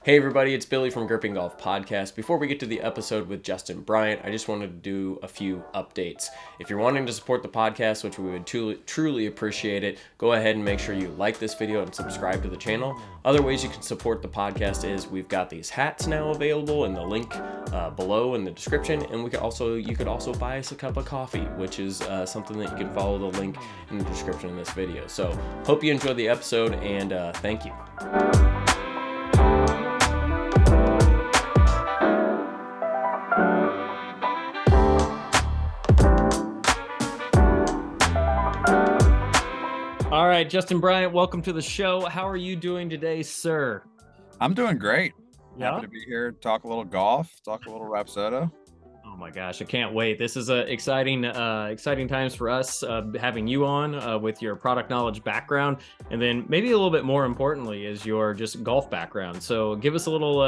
Hey everybody, it's Billy from Gripping Golf Podcast. Before we get to the episode with Justin Bryant, I just wanted to do a few updates. If you're wanting to support the podcast, which we would truly appreciate it, go ahead and make sure you like this video and subscribe to the channel. Other ways you can support the podcast is we've got these hats now available in the link below in the description, and you could also buy us a cup of coffee, which is something that you can follow the link in the description of this video. So hope you enjoy the episode, and thank you. All right, Justin Bryant, welcome to the show. How are you doing today, sir? I'm doing great. Yeah. Happy to be here, talk a little golf, talk a little Rapsodo. Oh my gosh, I can't wait. This is exciting times for us having you on with your product knowledge background, and then maybe a little bit more importantly is your just golf background. So give us a little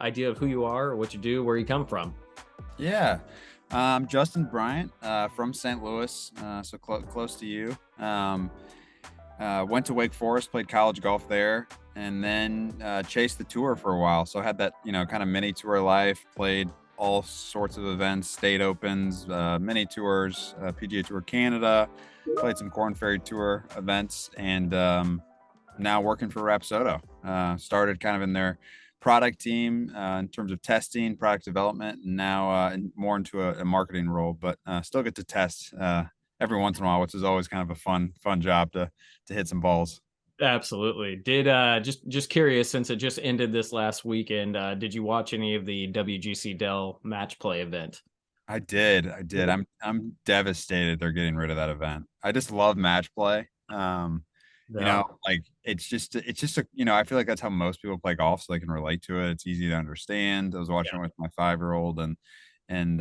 idea of who you are, what you do, where you come from. Yeah, Justin Bryant from St. Louis, so close to you. Went to Wake Forest, played college golf there, and then chased the tour for a while. So I had that, kind of mini tour life, played all sorts of events, state opens, mini tours, PGA Tour Canada, played some Corn Ferry Tour events, and now working for Rapsodo. Started kind of in their product team in terms of testing, product development, and now more into a marketing role, but still get to test every once in a while, which is always kind of a fun job to hit some balls. Absolutely. Did just curious, since it just ended this last weekend, did you watch any of the WGC Dell match play event? I did. I'm devastated they're getting rid of that event. I just love match play. Yeah. Like it's just I feel like that's how most people play golf, so they can relate to it. It's easy to understand. I was watching with my 5-year-old, and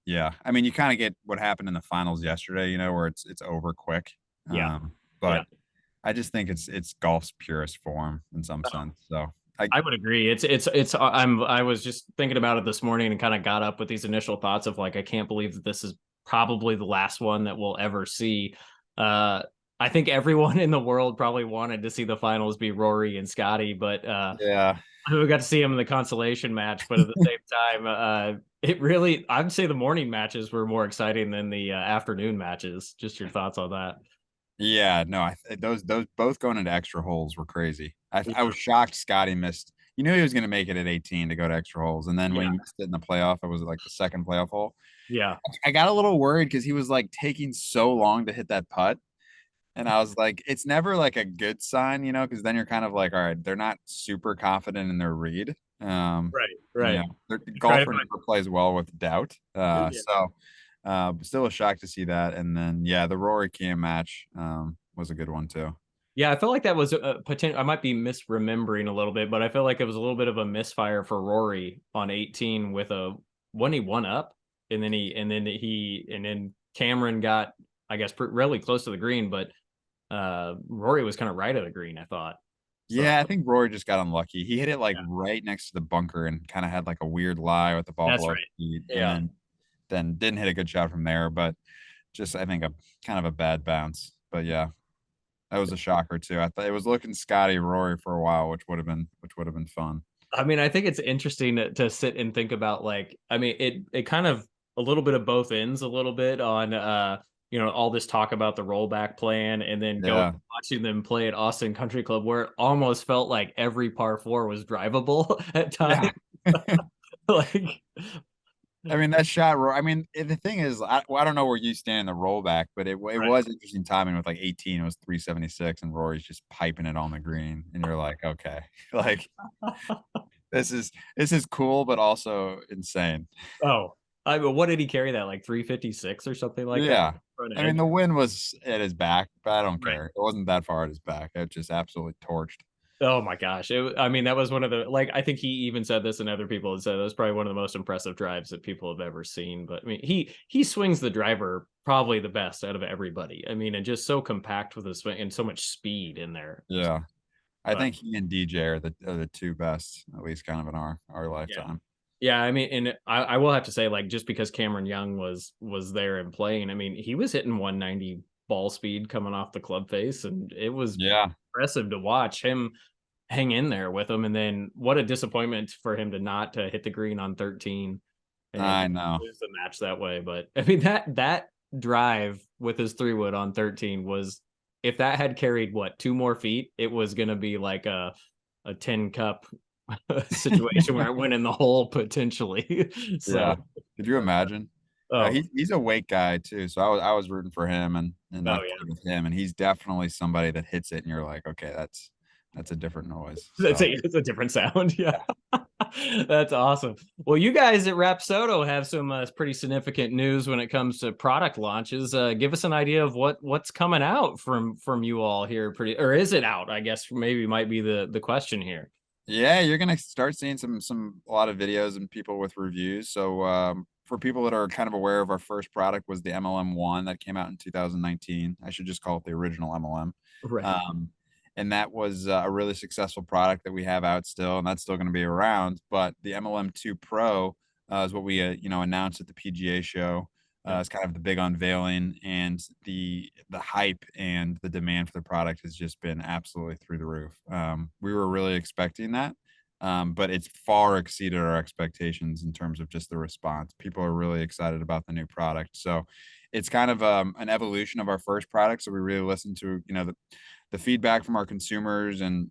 yeah, I mean, you kind of get what happened in the finals yesterday, where it's over quick. Yeah. Yeah. But I just think it's golf's purest form in some sense. So I would agree. I was just thinking about it this morning and kind of got up with these initial thoughts of like, I can't believe that this is probably the last one that we'll ever see. I think everyone in the world probably wanted to see the finals be Rory and Scotty, but yeah, we got to see him in the consolation match. But at the same time, I'd say the morning matches were more exciting than the afternoon matches. Just your thoughts on that? yeah, no, those both going into extra holes were crazy. I was shocked Scotty missed. You knew he was going to make it at 18 to go to extra holes, and then when he missed it in the playoff, it was like the second playoff hole. Yeah. I got a little worried because he was like taking so long to hit that putt. And I was like, it's never like a good sign, because then you're kind of like, all right, they're not super confident in their read. Right. The golfer never plays well with doubt. Still a shock to see that. And then, yeah, the Rory Cam match was a good one too. Yeah, I felt like that was a potential. I might be misremembering a little bit, but I feel like it was a little bit of a misfire for Rory on 18 with when he won up, and then Cameron got, I guess, really close to the green, but Rory was kind of right of the green, I thought. So, Yeah, I think Rory just got unlucky. He hit it like right next to the bunker and kind of had like a weird lie with the ball that's below right. feet, Yeah. and then didn't hit a good shot from there. But just I think a kind of a bad bounce. But yeah, that was a shocker too. I thought it was looking Scotty Rory for a while, which would have been fun. I mean, I think it's interesting to sit and think about, like, I mean, it kind of a little bit of both ends, a little bit on all this talk about the rollback plan, and then Yeah. watching them play at Austin Country Club, where it almost felt like every par four was drivable at times. Yeah. Like, I mean, that shot. I mean, the thing is, I don't know where you stand in the rollback, but it was interesting timing with like 18. It was 376, and Rory's just piping it on the green, and you're like, okay, like this is cool, but also insane. oh, I mean, what did he carry that, like 356 or something like that? Yeah. Front I mean, edge. the win was at his back, but I don't Right. care. It wasn't that far at his back. It just absolutely torched. Oh my gosh. I mean, that was one of the, like, I think he even said this, and other people had said that was probably one of the most impressive drives that people have ever seen. But I mean, he swings the driver probably the best out of everybody. I mean, and just so compact with his swing and so much speed in there. Yeah. I But think he and DJ are the two best, at least kind of in our yeah. lifetime. Yeah, I mean, and I will have to say, like, just because Cameron Young was there and playing, I mean, he was hitting 190 ball speed coming off the club face, and it was Yeah. impressive to watch him. hang in there with him. And then what a disappointment for him to not to hit the green on 13 and I know. lose the match that way. But I mean that drive with his 3-wood on 13 was, if that had carried what, 2 more feet, it was gonna be like a 10 cup situation where it went in the hole potentially. Yeah. So Could you imagine? oh He's a weight guy too, so I was rooting for him, and I oh yeah. played with him, and he's definitely somebody that hits it, and you're like, okay, that's a different noise. That's So it's a different sound. Yeah. That's awesome. Well, you guys at Rapsodo have some pretty significant news when it comes to product launches. Give us an idea of what's coming out from you all here. Pretty, or is it out? I guess maybe might be the question here. yeah, you're gonna start seeing a lot of videos and people with reviews. So for people that are kind of aware of, our first product was the MLM1 that came out in 2019. I should just call it the original MLM. Right. Um, and that was a really successful product that we have out still, and that's still going to be around. But the MLM2 Pro is what we announced at the PGA show. Yeah. It's kind of the big unveiling, and the hype and the demand for the product has just been absolutely through the roof. We were really expecting that, but it's far exceeded our expectations in terms of just the response. People are really excited about the new product, so it's kind of an evolution of our first product. So we really listened to the feedback from our consumers, and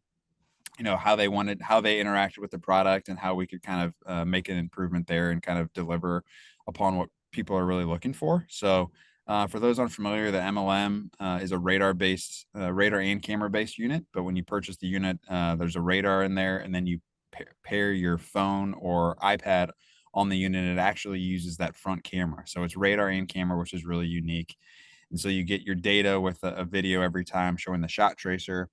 how they interacted with the product, and how we could kind of make an improvement there and kind of deliver upon what people are really looking for. So for those unfamiliar, the MLM is a radar and camera based unit. But when you purchase the unit, there's a radar in there, and then you pair your phone or iPad on the unit. It actually uses that front camera, so it's radar and camera, which is really unique. And so you get your data with a video every time showing the shot tracer.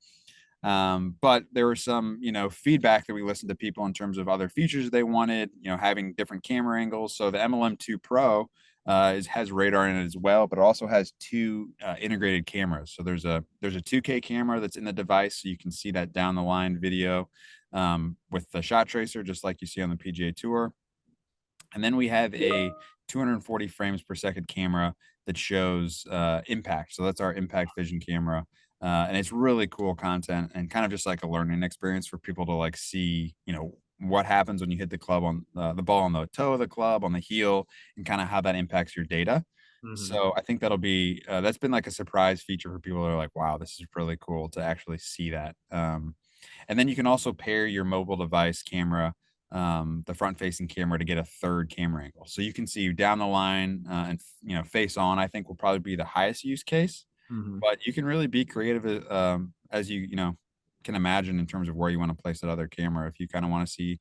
But there was some, feedback that we listened to people in terms of other features they wanted, having different camera angles. So the MLM2 Pro has radar in it as well, but it also has two integrated cameras. So there's a 2K camera that's in the device, so you can see that down the line video with the shot tracer, just like you see on the PGA Tour. And then we have a 240 frames per second camera that shows impact. So that's our impact vision camera. And it's really cool content, and kind of just like a learning experience for people to like see, what happens when you hit the club on the ball on the toe of the club, on the heel, and kind of how that impacts your data. Hmm. So I think that's been like a surprise feature for people that are like, wow, this is really cool to actually see that. And then you can also pair your mobile device camera, the front facing camera, to get a third camera angle. So you can see down the line, and face on, I think will probably be the highest use case. Hmm. But you can really be creative, as can imagine, in terms of where you want to place that other camera. If you kind of want to see,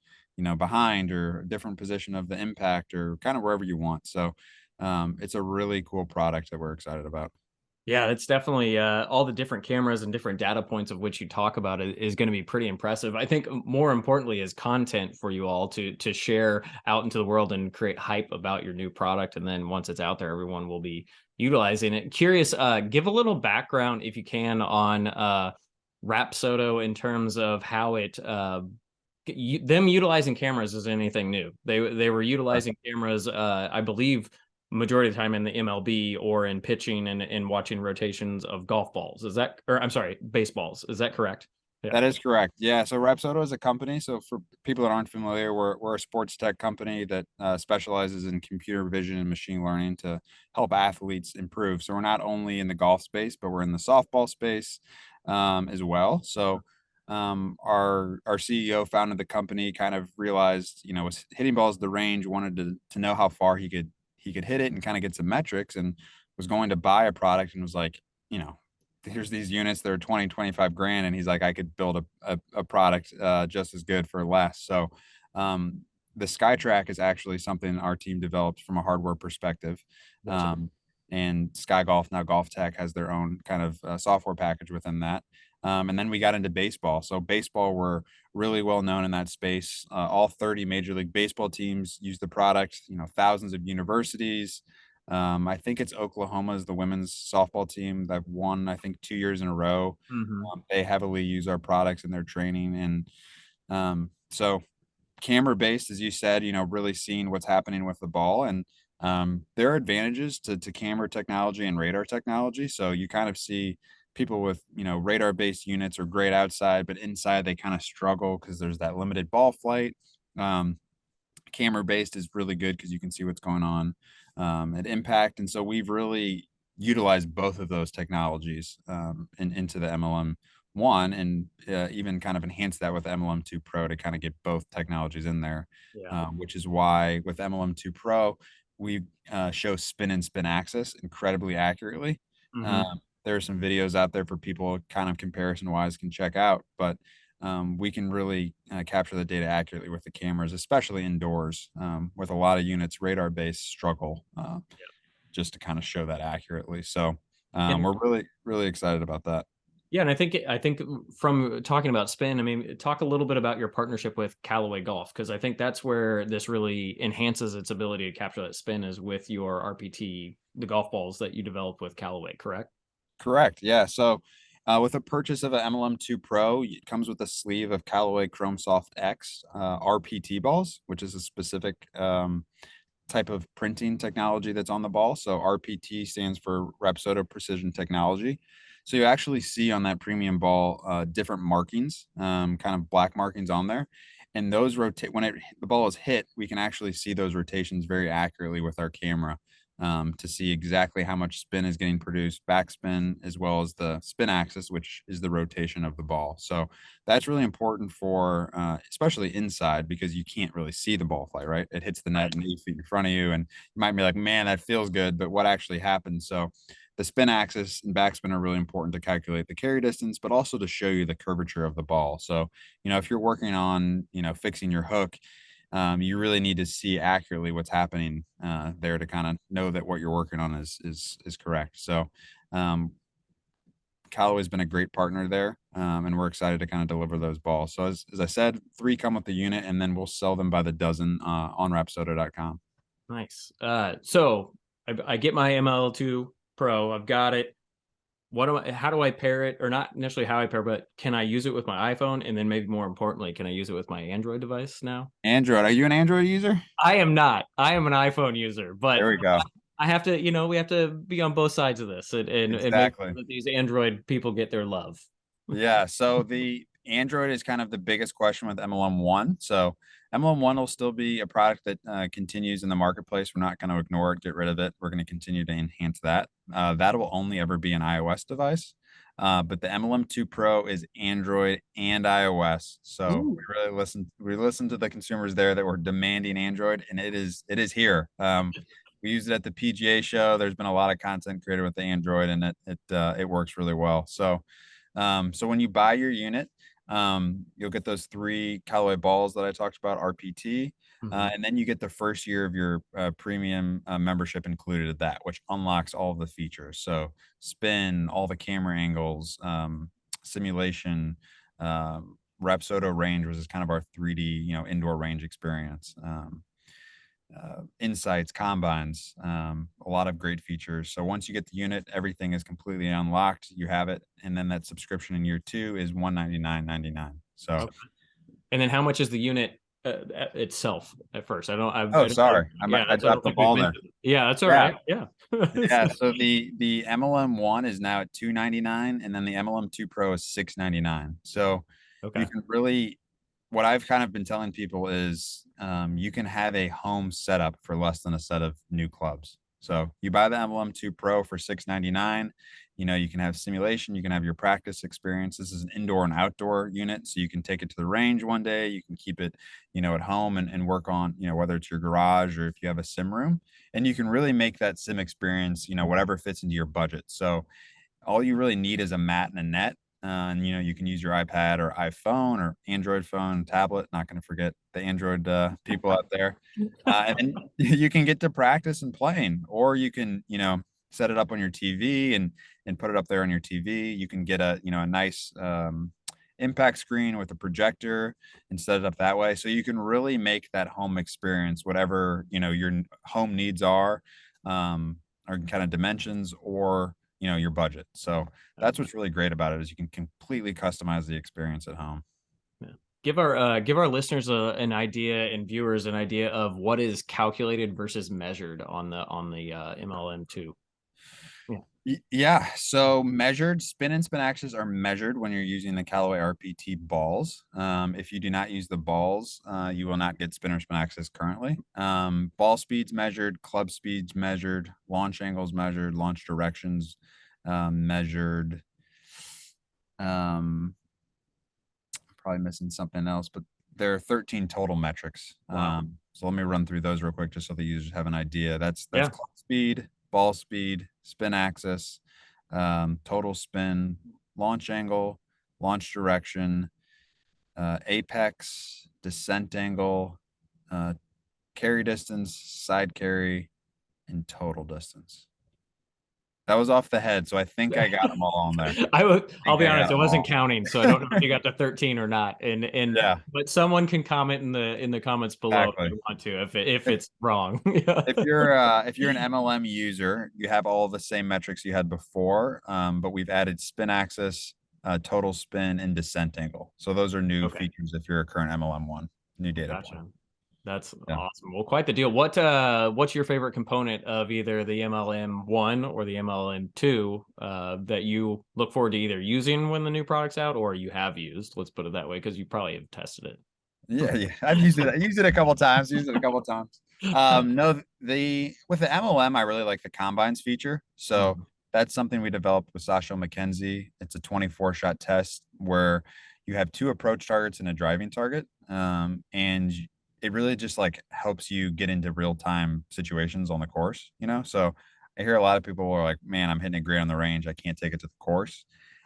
behind, or a different position of the impact, or kind of wherever you want. So it's a really cool product that we're excited about. Yeah, it's definitely all the different cameras and different data points of which you talk about is going to be pretty impressive. I think more importantly is content for you all to share out into the world and create hype about your new product. And then once it's out there, everyone will be utilizing it. Curious, give a little background if you can on Rapsodo in terms of how it them utilizing cameras is anything new. They were utilizing cameras, I believe, majority of the time in the MLB or in pitching and watching rotations of golf balls. Is that, or I'm sorry, baseballs? Is that correct? Yeah. That is correct. Yeah. So Rapsodo is a company. So for people that aren't familiar, we're a sports tech company that specializes in computer vision and machine learning to help athletes improve. So we're not only in the golf space, but we're in the softball space as well. So our CEO founded the company, kind of realized, was hitting balls at the range, wanted to know how far he could hit it and kind of get some metrics, and was going to buy a product, and was like, here's these units that are 20, 25 grand. And he's like, I could build a product just as good for less. So the SkyTrack is actually something our team developed from a hardware perspective. Gotcha. And Sky Golf, now Golf Tech, has their own kind of software package within that. And then we got into baseball. So baseball, we're really well known in that space. All 30 Major League Baseball teams use the product. Thousands of universities. I think it's Oklahoma's the women's softball team that won, I think, 2 years in a row. Hmm. They heavily use our products in their training, and so camera based, as you said, really seeing what's happening with the ball, and there are advantages to camera technology and radar technology. So you kind of see people with, radar based units are great outside, but inside they kind of struggle because there's that limited ball flight. Um, Camera based is really good because you can see what's going on at impact. And so we've really utilized both of those technologies into the MLM1, and even kind of enhance that with MLM2 Pro to kind of get both technologies in there, Yeah. which is why with MLM2 Pro, we show spin and spin axis incredibly accurately. Hmm. Um, there are some videos out there for people kind of comparison wise can check out, but we can really capture the data accurately with the cameras, especially indoors. With a lot of units, radar-based struggle just to kind of show that accurately. So And we're really, really excited about that. yeah, and I think from talking about spin, I mean, talk a little bit about your partnership with Callaway Golf, because I think that's where this really enhances its ability to capture that spin is with your RPT, the golf balls that you developed with Callaway, correct? Correct. Yeah. So with a purchase of an MLM2 Pro, it comes with a sleeve of Callaway Chrome Soft X RPT balls, which is a specific type of printing technology that's on the ball. So RPT stands for Rapsodo Precision Technology. So you actually see on that premium ball different markings, kind of black markings on there. And those rotate when the ball is hit, we can actually see those rotations very accurately with our camera to see exactly how much spin is getting produced, backspin, as well as the spin axis, which is the rotation of the ball. So that's really important for, especially inside, because you can't really see the ball fly, right? It hits the net and 8 feet in front of you, and you might be like, man, that feels good, but what actually happens? So the spin axis and backspin are really important to calculate the carry distance, but also to show you the curvature of the ball. So, if you're working on, fixing your hook, you really need to see accurately what's happening there to kind of know that what you're working on is correct. So, Callaway's been a great partner there, and we're excited to kind of deliver those balls. So, as I said, 3 come with the unit, and then we'll sell them by the dozen on Rapsodo.com. Nice. So I get my ML2 Pro. I've got it. How do I pair it? Or not necessarily how I pair, but can I use it with my iPhone? And then maybe more importantly, can I use it with my Android device now? Android, are you an Android user? I am not. I am an iPhone user, but There we go. I have to, we have to be on both sides of this and make sure Exactly. that these Android people get their love. Yeah, so the Android is kind of the biggest question with MLM1. So MLM1 will still be a product that continues in the marketplace. We're not going to ignore it, get rid of it. We're going to continue to enhance that. That will only ever be an iOS device. But the MLM2 Pro is Android and iOS. So Ooh. we listened to the consumers there that were demanding Android, and it is here. We used it at the PGA show. There's been a lot of content created with the Android, and it works really well. So when you buy your unit, you'll get those 3 Callaway balls that I talked about, RPT, Mhm. and then you get the first year of your premium membership included at that, which unlocks all of the features. So spin, all the camera angles, simulation, Rapsodo range, which is kind of our 3D, indoor range experience. Insights, combines, a lot of great features. So once you get the unit, everything is completely unlocked. You have it, and then that subscription in year 2 is $199.99. So, Okay. And then how much is the unit itself at first? oh, sorry, Yeah, I I don't dropped the think we've ball there. mentioned it. Yeah, that's all Yeah, right. Yeah. yeah. So the MLM1 is now at 299, and then the MLM2 Pro is 699. So you Okay. can really, what I've kind of been telling people is you can have a home setup for less than a set of new clubs. So you buy the MLM2 Pro for 699. You can have simulation, you can have your practice experience. This is an indoor and outdoor unit, so you can take it to the range one day, you can keep it, at home and work on, whether it's your garage or if you have a sim room, and you can really make that sim experience, whatever fits into your budget. So all you really need is a mat and a net. And you can use your iPad or iPhone or Android phone, tablet. Not going to forget the Android people out there. And then you can get to practice and playing, or you can set it up on your TV and put it up there on your TV. You can get a nice impact screen with a projector and set it up that way. So you can really make that home experience whatever your home needs are, or kind of dimensions, or your budget. So that's what's really great about it is you can completely customize the experience at home. Yeah. Give our listeners an idea and viewers an idea of what is calculated versus measured on the MLM2. Yeah. So measured spin and spin axis are measured when you're using the Callaway RPT balls. If you do not use the balls, you will not get spin or spin axis currently. Ball speeds measured, club speeds measured, launch angles measured, launch directions measured. Probably missing something else, but there are 13 total metrics. Wow. So let me run through those real quick just so the users have an idea. That's Yeah. club speed, ball speed, spin axis, total spin, launch angle, launch direction, apex, descent angle, carry distance, side carry, and total distance. That was off the head, so I think I got them all on there. I'll be I got honest, I them wasn't all. counting, so I don't know if you got to 13 or not. Yeah, But someone can comment in the comments below if exactly. they want to, if If it's wrong. if you're an MLM user, you have all the same metrics you had before, but we've added spin axis, total spin, and descent angle. So those are new Okay, features if you're a current MLM one, new data point. gotcha. That's Yeah. awesome. Well, quite the deal. What's your favorite component of either the MLM1 or the MLM2 that you look forward to either using when the new product's out or you have used? Let's put it that way, because you probably have tested it. Yeah. I've used it. I used it a couple times. Used it a couple times. No, the with the MLM, I really like the combines feature. So Mhm. that's something we developed with Sasha McKenzie. It's a 24 shot test where you have two approach targets and a driving target. And it really just like helps you get into real time situations on the course, you know? So I hear a lot of people are like, man, I'm hitting it great on the range. I can't take it to the course.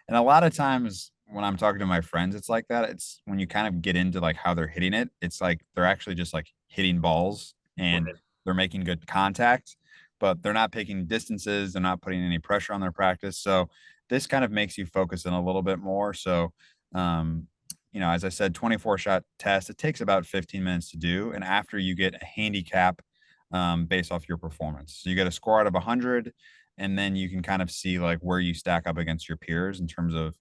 And a lot of times when I'm talking to my friends, it's like that. It's when you kind of get into like how they're hitting it, it's like they're actually just like hitting balls and Right. they're making good contact, but they're not picking distances. They're not putting any pressure on their practice. So this kind of makes you focus in a little bit more. So, um, as I said, 24 shot test, it takes about 15 minutes to do. And after you get a handicap based off your performance, so you get a score out of 100, and then you can kind of see like where you stack up against your peers in terms of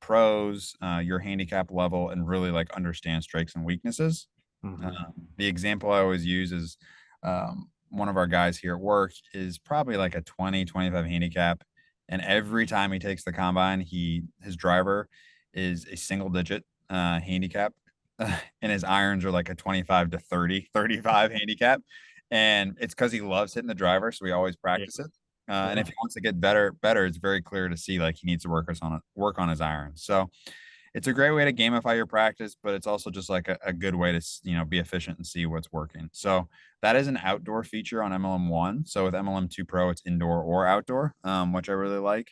pros, your handicap level, and really like understand strengths and weaknesses. Mhm. The example I always use is one of our guys here at work is probably like a 20, 25 handicap. And every time he takes the combine, his driver is a single digit handicap. And his irons are like a 25 to 30, 35 handicap. And it's because he loves hitting the driver. So we always Yeah. practice it. And Yeah. if he wants to get better, it's very clear to see like he needs to work on his irons. So it's a great way to gamify your practice, but it's also just like a good way to be efficient and see what's working. So that is an outdoor feature on MLM1. So with MLM2 Pro, it's indoor or outdoor, which I really like.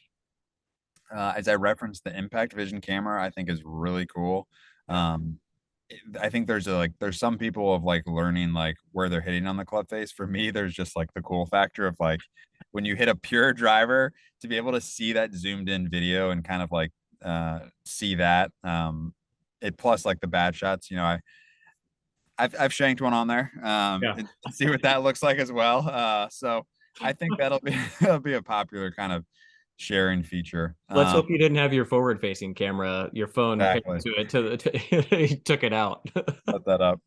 As I referenced, the impact vision camera I think is really cool. Yeah. I think there's some people of like learning like where they're hitting on the club face. For me, there's just like the cool factor of like when you hit a pure driver to be able to see that zoomed in video and kind of like see that. It plus like the bad shots, I've shanked one on there Yeah. and see what that looks like as well. So I think that'll be that'll be a popular kind of sharing feature. Let's hope you didn't have your forward-facing camera, your phone pinned Exactly. to it he took it out. Set that up.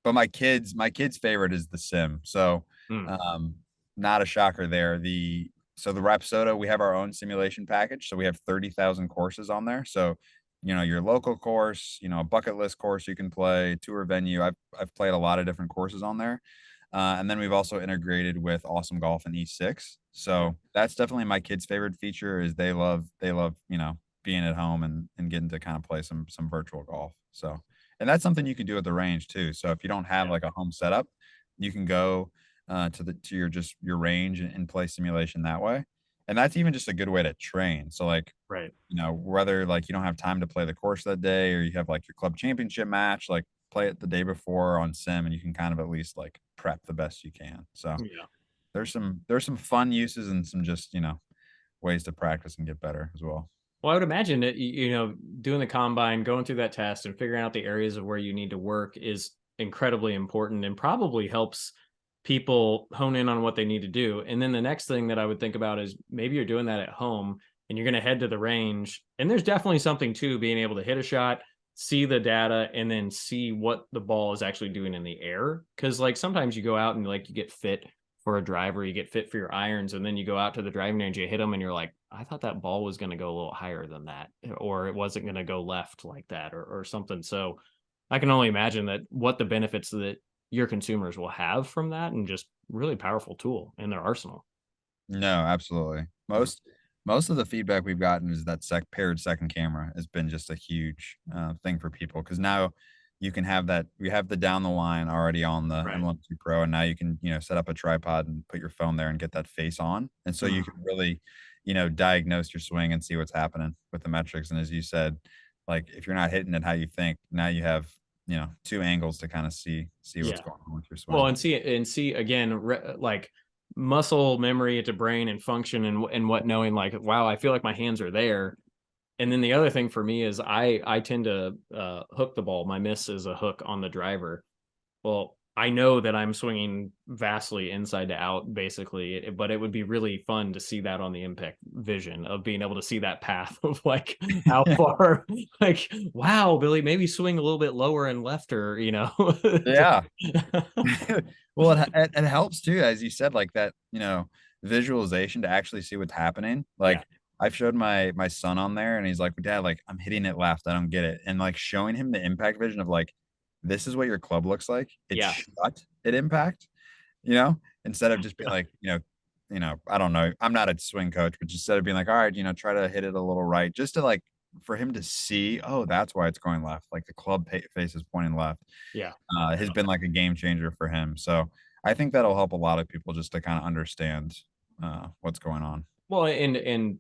But my kid's favorite is the sim. So Mm. um, not a shocker there. The Rapsodo, we have our own simulation package. So we have 30,000 courses on there. So, your local course, a bucket list course you can play, tour venue. I've played a lot of different courses on there. And then we've also integrated with Awesome Golf and E6. Okay. So that's definitely my kids' favorite feature is they love, being at home and getting to kind of play some virtual golf. So and that's something you can do at the range too. So if you don't have Yeah. like a home setup, you can go to your range and play simulation that way. And that's even just a good way to train. So like, Right. whether like you don't have time to play the course that day or you have like your club championship match, like play it the day before on sim and you can kind of at least like prep the best you can. So Yeah. there's some fun uses and some just, ways to practice and get better as well. Well, I would imagine that, doing the combine, going through that test and figuring out the areas of where you need to work is incredibly important and probably helps people hone in on what they need to do. And then the next thing that I would think about is maybe you're doing that at home and you're going to head to the range. And there's definitely something to being able to hit a shot, see the data, and then see what the ball is actually doing in the air. Cause like sometimes you go out and like you get fit for a driver, you get fit for your irons, and then you go out to the driving range, you hit them, and you're like, I thought that ball was going to go a little higher than that, or it wasn't going to go left like that, or something. So I can only imagine that what the benefits that your consumers will have from that, and just really powerful tool in their arsenal. No, absolutely. Most of the feedback we've gotten is that paired second camera has been just a huge thing for people, because now you can have that. We have the down the line already on the Right. MLM2 Pro, and now you can set up a tripod and put your phone there and get that face on, and so you Mhm. can really diagnose your swing and see what's happening with the metrics. And as you said, like if you're not hitting it how you think, now you have two angles to kind of see what's Yeah. going on with your Well, swing. and see again, like muscle memory to brain and function and what knowing like, wow, I feel like my hands are there. And then the other thing for me is I tend to hook the ball. My miss is a hook on the driver. Well, I know that I'm swinging vastly inside to out, basically, but it would be really fun to see that on the impact vision of being able to see that path of like how far, like, wow, Billy, maybe swing a little bit lower and left or, Yeah. Well, it helps too, as you said, like that, visualization to actually see what's happening. Yeah. Like I've showed my son on there and he's like, Dad, like I'm hitting it left. I don't get it. And like showing him the impact vision of like, this is what your club looks like. It's Yeah. shut at impact, instead of just being like, I don't know. I'm not a swing coach, but instead of being like, all right, try to hit it a little right, just to like for him to see, oh, that's why it's going left. Like the club face is pointing left. Yeah. Has been like a game changer for him. So I think that'll help a lot of people just to kind of understand what's going on. Well, and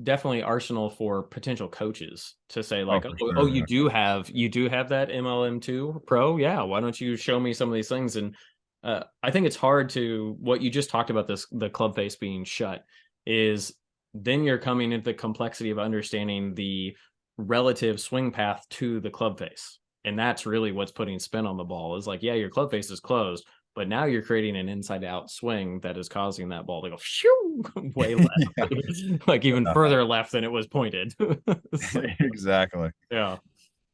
definitely arsenal for potential coaches to say Oh, like, for oh, sure. you do have that MLM2 Pro, yeah. Why don't you show me some of these things? And I think it's hard to what you just talked about the club face being shut is then you're coming into the complexity of understanding the relative swing path to the club face, and that's really what's putting spin on the ball. Is like, yeah, your club face is closed, but now you're creating an inside out swing that is causing that ball to go shoo, way Yeah. left, like even Yeah. further left than it was pointed. So, Exactly. yeah.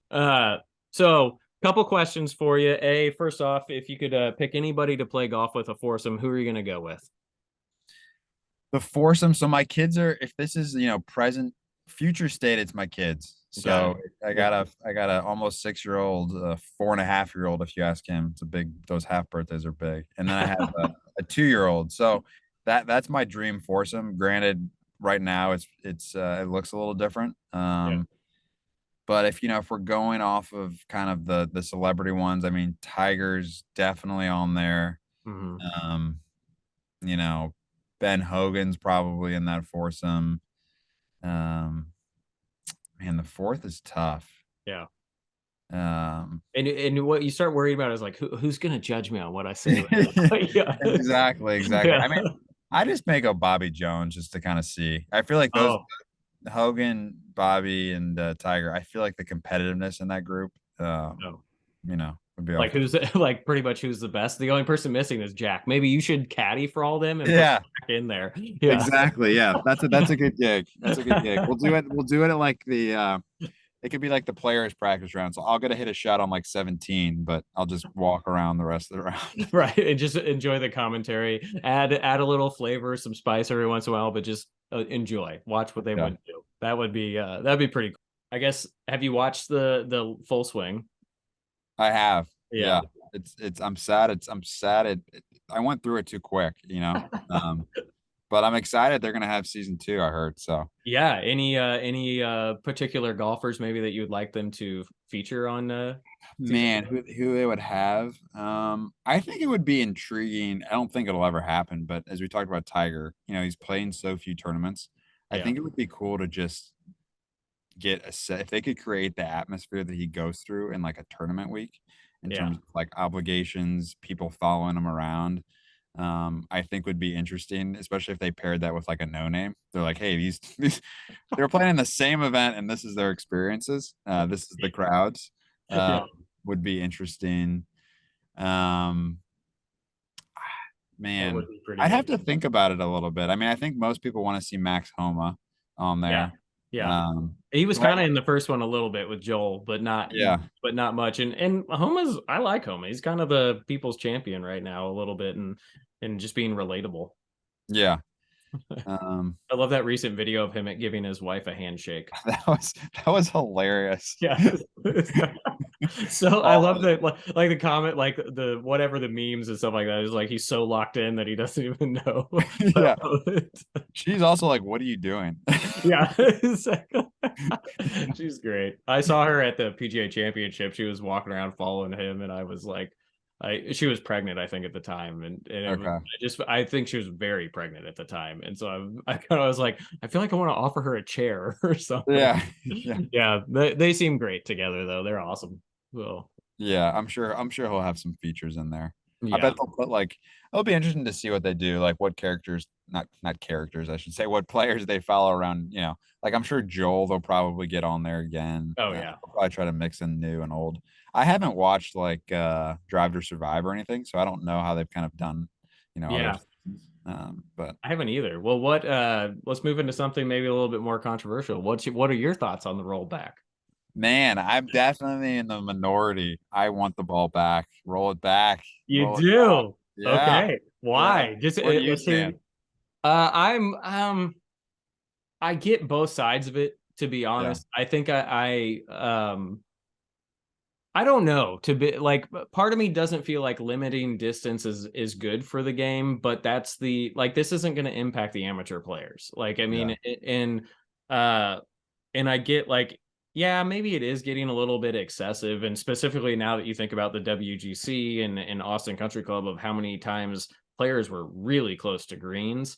Uh, so couple questions for you. First off, if you could pick anybody to play golf with a foursome, who are you going to go with? The foursome. So my kids are, if this is, present, future state, it's my kids. Got it. So I Yeah. got a almost 6-year-old, 4.5-year-old. If you ask him, it's a big, those half birthdays are big. And then I have a 2-year-old. So that's my dream foursome. Granted, right now it looks a little different. Yeah. But if we're going off of kind of the celebrity ones, I mean, Tiger's definitely on there. Hmm. Um, you know, Ben Hogan's probably in that foursome. Um, Man, the fourth is tough. Yeah. Um, And what you start worrying about is like who's going to judge me on what I say. Yeah. exactly, exactly. Yeah. I mean, I just may go Bobby Jones just to kind of see. I feel like those Oh, Hogan, Bobby, and Tiger. I feel like the competitiveness in that group, no. would be Like off. who's like pretty much who's the best. The only person missing is Jack. Maybe you should caddy for all them and put Yeah, Jack in there. Yeah. exactly. Yeah, that's a good gig. That's a good gig. We'll do it. We'll do it at like the. It could be like the players' practice round. So I'll get a hit a shot on like 17, but I'll just walk around the rest of the round. Right. And just enjoy the commentary. Add a little flavor, some spice every once in a while, but just enjoy. Watch what they Yeah, would do. That'd be pretty cool. I guess have you watched the full swing? I have. Yeah. Yeah, it's. I'm sad. I'm sad. I went through it too quick. But I'm excited. They're gonna have season 2. I heard so. Yeah. Any particular golfers maybe that you would like them to feature on season Man, who they would have? I think it would be intriguing. I don't think it'll ever happen, but as we talked about Tiger, he's playing so few tournaments. I Yeah. think it would be cool to just get a set if they could create the atmosphere that he goes through in like a tournament week in Yeah. terms of like obligations, people following him around. I think would be interesting, especially if they paired that with like a no name. They're like, hey, these they're playing in the same event and this is their experiences. This is the crowds. Yeah. Would be interesting. Um, That Man, would be pretty I'd have good. to think about it a little bit. I mean, I think most people want to see Max Homa on Yeah. there. Yeah. Um, He was so I- kind of in the first one a little bit with Joel, yeah, but not much. And Homa's, I like Homa. He's kind of the people's champion right now a little bit, and just being relatable. yeah. Um, I love that recent video of him giving his wife a handshake. that was hilarious. Yeah. So I love Oh, that, like the comment, like the whatever the memes and stuff like that is like he's so locked in that he doesn't even know. yeah. She's also like, "What are you doing?" Yeah, she's great. I saw her at the PGA Championship. She was walking around following him, and I was like, she was pregnant, I think, at the time, and it was, Okay. I think she was very pregnant at the time, and so I kind of was like, I feel like I want to offer her a chair or something. Yeah. Yeah. Yeah, they seem great together though. They're awesome. Well, Yeah. I'm sure he'll have some features in there. I yeah. bet they'll put like it'll be interesting to see what they do, like what characters, not characters, I should say, what players they follow around. Like I'm sure Joel they'll probably get on there again. Oh yeah. They'll probably try to mix in new and old. I haven't watched like Drive to Survive or anything, so I don't know how they've kind of done, other Yeah. seasons. But I haven't either. Well, let's move into something maybe a little bit more controversial. What are your thoughts on the rollback? man, I'm definitely in the minority. I want the ball back. Roll it back. You Roll it back. do. Yeah. Okay. Yeah. Why? Just Where do you let's hear. stand? I'm I get both sides of it, to be Yeah. honest. I think I don't know, to be like, part of me doesn't feel like limiting distance is good for the game, but that's the like this isn't going to impact the amateur players. Like I Yeah. mean, uh and I get like, yeah, maybe it is getting a little bit excessive, and specifically now that you think about the WGC and Austin Country Club of how many times players were really close to greens.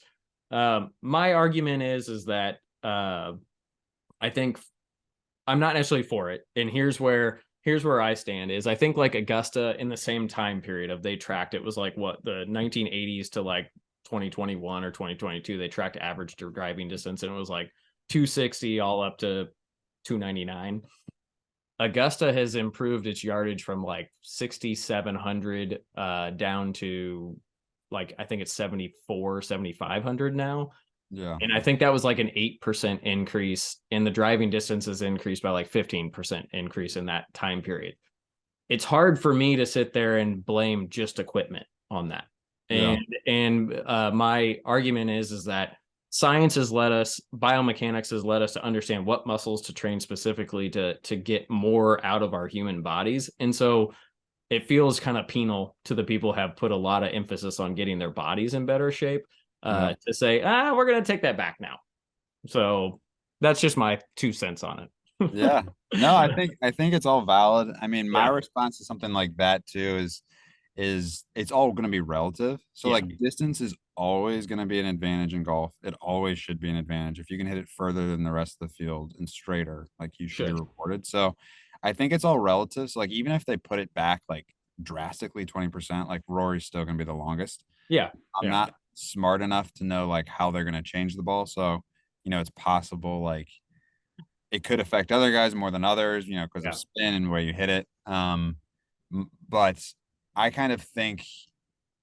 My argument is that I think I'm not necessarily for it, and here's where I stand is I think like Augusta in the same time period of they tracked it was like what the 1980s to like 2021 or 2022 they tracked average driving distance and it was like 260 all up to 299. Augusta has improved its yardage from like 6,700 down to like I think it's 74 7,500 now, Yeah. and I think that was like an 8% increase, and the driving distance has increased by like 15% increase in that time period. It's hard for me to sit there and blame just equipment on that. Yeah. And my argument is that science has led us, biomechanics has led us to understand what muscles to train specifically to get more out of our human bodies. And so it feels kind of penal to the people who have put a lot of emphasis on getting their bodies in better shape, Yeah. to say, we're going to take that back now. So that's just my 2 cents on it. Yeah. No, I think it's all valid. I mean, my Yeah. response to something like that too is it's all going to be relative. So Yeah. like distance is always going to be an advantage in golf. It always should be an advantage. If you can hit it further than the rest of the field and straighter, like you should be Should. rewarded. So I think it's all relative. So like even if they put it back like drastically 20%, like Rory's still going to be the longest. Yeah. I'm Yeah. not smart enough to know like how they're going to change the ball. So, it's possible like it could affect other guys more than others, because of Yeah. spin and where you hit it. But I kind of think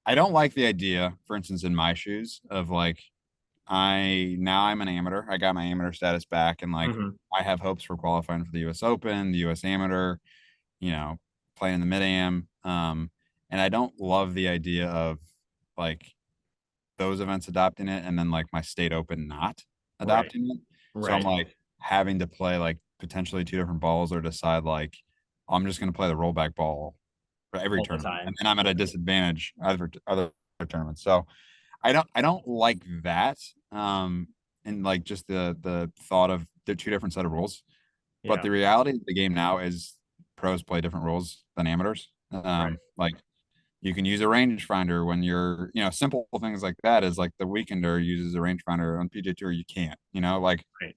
I don't like the idea, for instance, in my shoes of like I'm an amateur. I got my amateur status back and like Mhm. I have hopes for qualifying for the US Open, the US Amateur, playing in the mid-am. And I don't love the idea of like those events adopting it and then like my state open not Right. adopting it. So I'm Right. like having to play like potentially two different balls or decide like I'm just going to play the rollback ball for every All the tournament and time. then I'm at a disadvantage other tournaments. So I don't like that. And like just the thought of they're two different set of rules. But Yeah. the reality of the game now is pros play different rules than amateurs. Right. Like you can use a rangefinder when you're, simple things like that is like the weekender uses a rangefinder on PJ Tour. You can't, like Right.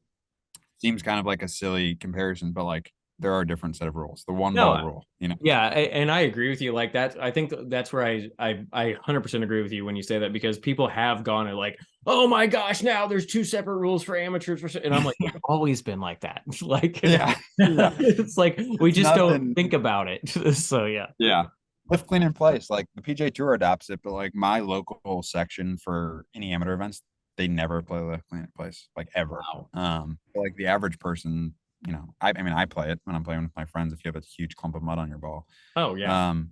seems kind of like a silly comparison, but like there are a different set of rules. The one ball No. rule. Yeah, and I agree with you. Like that, I think that's where I 100% agree with you when you say that, because people have gone and like, oh my gosh, now there's two separate rules for amateurs and I'm like, it's always been like that. Like, Yeah. Yeah. it's like we It's just don't nothing. think about it. So yeah. Yeah. Lift clean in place. Like the PJ Tour adopts it, but like my local section for any amateur events, they never play the Planet Place, like ever. Wow. Like the average person, you know, I mean, I play it when I'm playing with my friends. If you have a huge clump of mud on your ball, Oh yeah. um,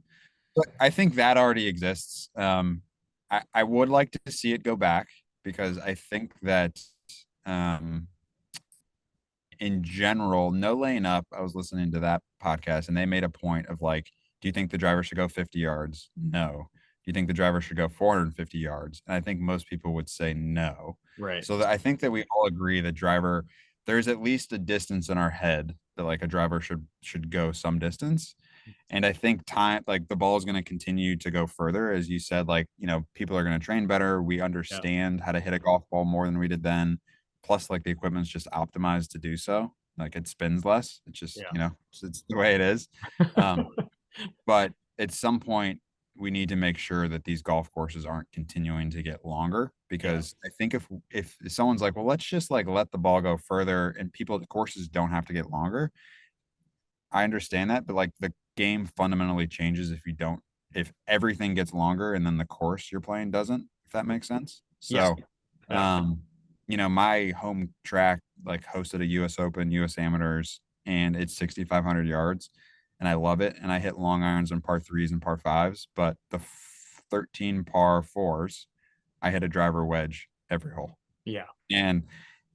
but I think that already exists. I would like to see it go back because I think that um, in general, no laying up. I was listening to that podcast and they made a point of like, do you think the driver should go 50 yards? No. Do you think the driver should go 450 yards? And I think most people would say no. Right. So I think that we all agree that driver, there's at least a distance in our head that like a driver should go some distance. And I think time, like the ball is going to continue to go further. As you said, like, you know, people are going to train better. We Yeah. understand how to hit a golf ball more than we did then. Plus, like the equipment's just optimized to do so. Like it spins less. It's just, Yeah. you know, it's the way it is. Um, but at some point, we need to make sure that these golf courses aren't continuing to get longer Yeah. because I think if someone's like, well, let's just like let the ball go further and people, the courses don't have to get longer. I understand that, but like the game fundamentally changes if you don't, if everything gets longer and then the course you're playing doesn't, if that makes sense. Yes. So, Yeah. you know, my home track like hosted a US Open, US Amateurs, and it's 6,500 yards and I love it. And I hit long irons and par threes and par fives, but the 13 par fours, I hit a driver wedge every hole. Yeah. And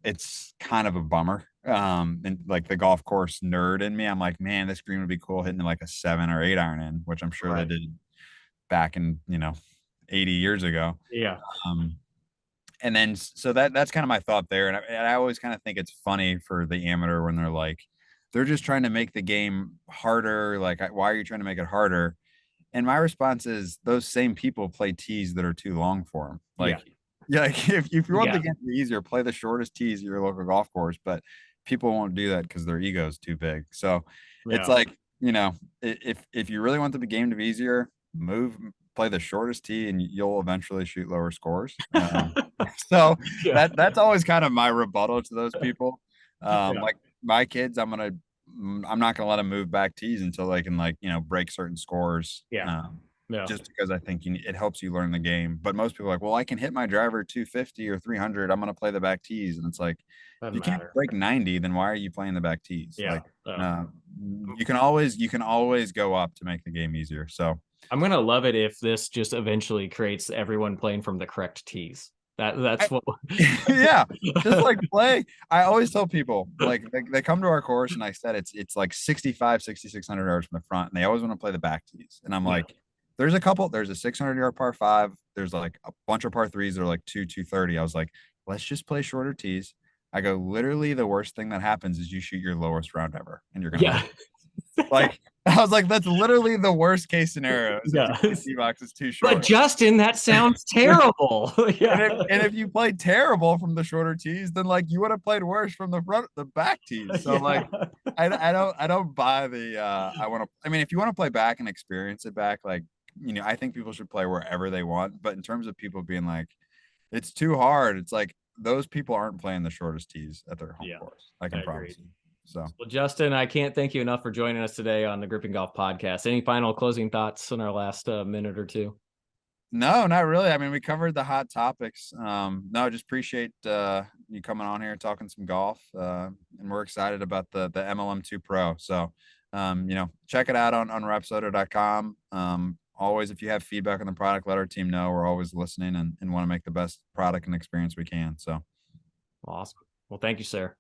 it's kind of a bummer. And like the golf course nerd in me, I'm like, man, this green would be cool hitting like a 7 or 8 iron in, which I'm sure they Right. did back in, you know, 80 years ago. Yeah. Um, and then so that's kind of my thought there. And I always kind of think it's funny for the amateur when they're like, they're just trying to make the game harder. Like, why are you trying to make it harder? And my response is those same people play tees that are too long for them. Yeah. Like, yeah, like if you want Yeah. the game to be easier, play the shortest tees at your local golf course. But people won't do that because their ego is too big. So it's Yeah. like, you know, if you really want the game to be easier, play the shortest tee, and you'll eventually shoot lower scores. So Yeah. that's always kind of my rebuttal to those people. Yeah. Like my kids, I'm not gonna let them move back tees until they can like, you know, break certain scores. Yeah. Yeah. Just because I think it helps you learn the game. But most people are like, well, I can hit my driver 250 or 300. I'm gonna play the back tees, and it's like, if Doesn't you can't matter. break 90, then why are you playing the back tees? Yeah. Like, uh, you can always go up to make the game easier. So I'm gonna love it if this just eventually creates everyone playing from the correct tees. That's what. yeah, just like play. I always tell people like they come to our course and I said it's like 65 6600 yards from the front and they always want to play the back tees and I'm Yeah. like there's a 600-yard par five, there's like a bunch of par threes that are like 230. I was like, let's just play shorter tees. I go, literally the worst thing that happens is you shoot your lowest round ever and you're gonna Yeah. regret it. Like I was like, that's literally the worst case scenario is if Yeah. the tee box is too But short. Justin, that sounds terrible. And Yeah. if you played terrible from the shorter tees, then like you would have played worse from the back tees. So like Yeah. I don't buy the I mean if you want to play back and experience it back, like you know, I think people should play wherever they want. But in terms of people being like, it's too hard, it's like those people aren't playing the shortest tees at their home Yeah. course. I I can agree. promise you. So Well, Justin, I can't thank you enough for joining us today on the Gripping Golf Podcast. Any final closing thoughts in our last minute or two? no, not really. I mean, we covered the hot topics. No, just appreciate you coming on here talking some golf. And we're excited about the MLM2 Pro. So, you know, check it out on Rapsodo.com. Always, if you have feedback on the product, let our team know. We're always listening and want to make the best product and experience we can. So, Awesome. Well, thank you, sir.